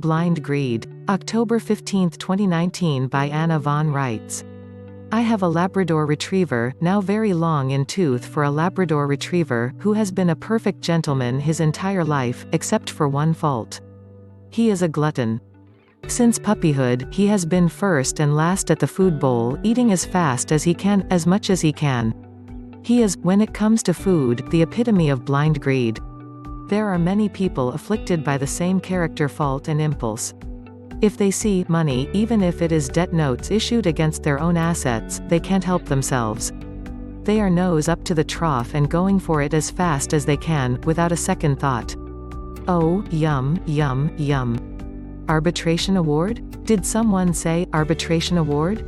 Blind Greed. October 15, 2019 by Anna von Reitz. I have a Labrador Retriever, now very long in tooth for a Labrador Retriever, who has been a perfect gentleman his entire life, except for one fault. He is a glutton. Since puppyhood, he has been first and last at the food bowl, eating as fast as he can, as much as he can. He is, when it comes to food, the epitome of blind greed. There are many people afflicted by the same character fault and impulse. If they see money, even if it is debt notes issued against their own assets, they can't help themselves. They are nose up to the trough and going for it as fast as they can, without a second thought. Oh, yum, yum, yum. Arbitration award? Did someone say, arbitration award?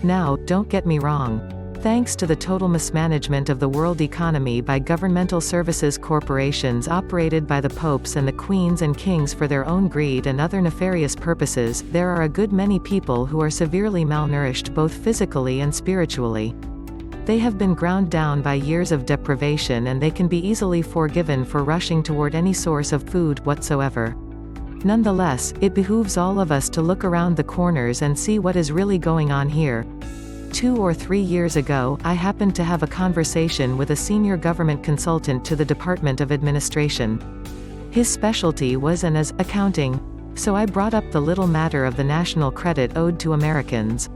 Now, don't get me wrong. Thanks to the total mismanagement of the world economy by governmental services corporations operated by the popes and the queens and kings for their own greed and other nefarious purposes, there are a good many people who are severely malnourished both physically and spiritually. They have been ground down by years of deprivation and they can be easily forgiven for rushing toward any source of food whatsoever. Nonetheless, it behooves all of us to look around the corners and see what is really going on here. 2 or 3 years ago, I happened to have a conversation with a senior government consultant to the Department of Administration. His specialty was and is accounting. So I brought up the little matter of the national credit owed to Americans.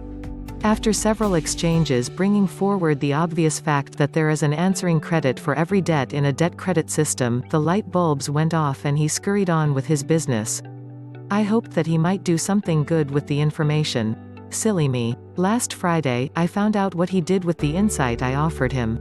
After several exchanges bringing forward the obvious fact that there is an answering credit for every debt in a debt credit system, the light bulbs went off and he scurried on with his business. I hoped that he might do something good with the information. Silly me. Last Friday, I found out what he did with the insight I offered him.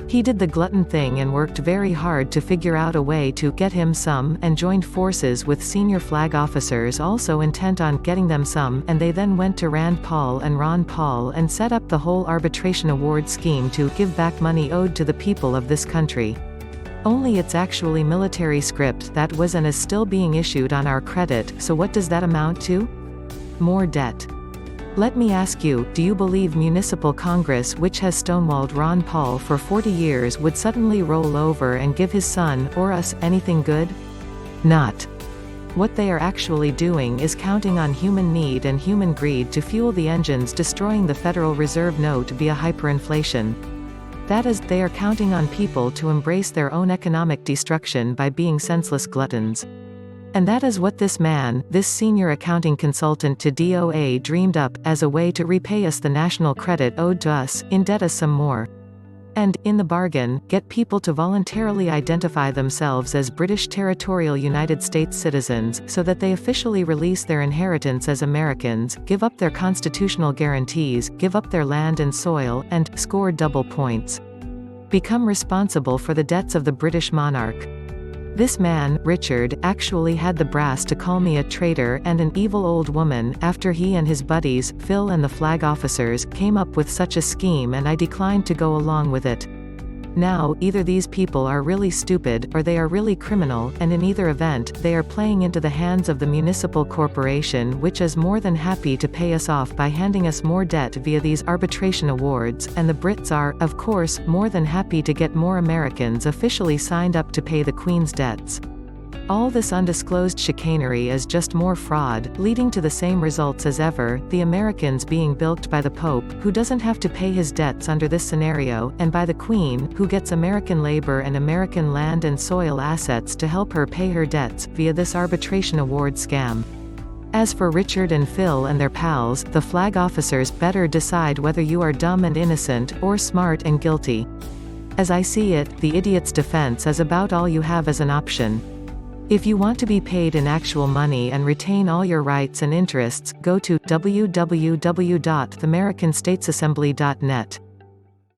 He did the glutton thing and worked very hard to figure out a way to get him some, and joined forces with senior flag officers also intent on getting them some, and they then went to Rand Paul and Ron Paul and set up the whole arbitration award scheme to give back money owed to the people of this country. Only it's actually military script that was and is still being issued on our credit, so what does that amount to? More debt. Let me ask you, do you believe Municipal Congress, which has stonewalled Ron Paul for 40 years, would suddenly roll over and give his son, or us, anything good? Not. What they are actually doing is counting on human need and human greed to fuel the engines destroying the Federal Reserve note via hyperinflation. That is, they are counting on people to embrace their own economic destruction by being senseless gluttons. And that is what this man, this senior accounting consultant to DOA, dreamed up, as a way to repay us the national credit owed to us, indebt us some more. And, in the bargain, get people to voluntarily identify themselves as British territorial United States citizens, so that they officially release their inheritance as Americans, give up their constitutional guarantees, give up their land and soil, and score double points. Become responsible for the debts of the British monarch. This man, Richard, actually had the brass to call me a traitor and an evil old woman, after he and his buddies, Phil and the flag officers, came up with such a scheme, and I declined to go along with it. Now, either these people are really stupid, or they are really criminal, and in either event, they are playing into the hands of the municipal corporation, which is more than happy to pay us off by handing us more debt via these arbitration awards, and the Brits are, of course, more than happy to get more Americans officially signed up to pay the Queen's debts. All this undisclosed chicanery is just more fraud, leading to the same results as ever, the Americans being bilked by the Pope, who doesn't have to pay his debts under this scenario, and by the Queen, who gets American labor and American land and soil assets to help her pay her debts, via this arbitration award scam. As for Richard and Phil and their pals, the flag officers better decide whether you are dumb and innocent, or smart and guilty. As I see it, the idiot's defense is about all you have as an option. If you want to be paid in actual money and retain all your rights and interests, go to www.theamericanstatesassembly.net.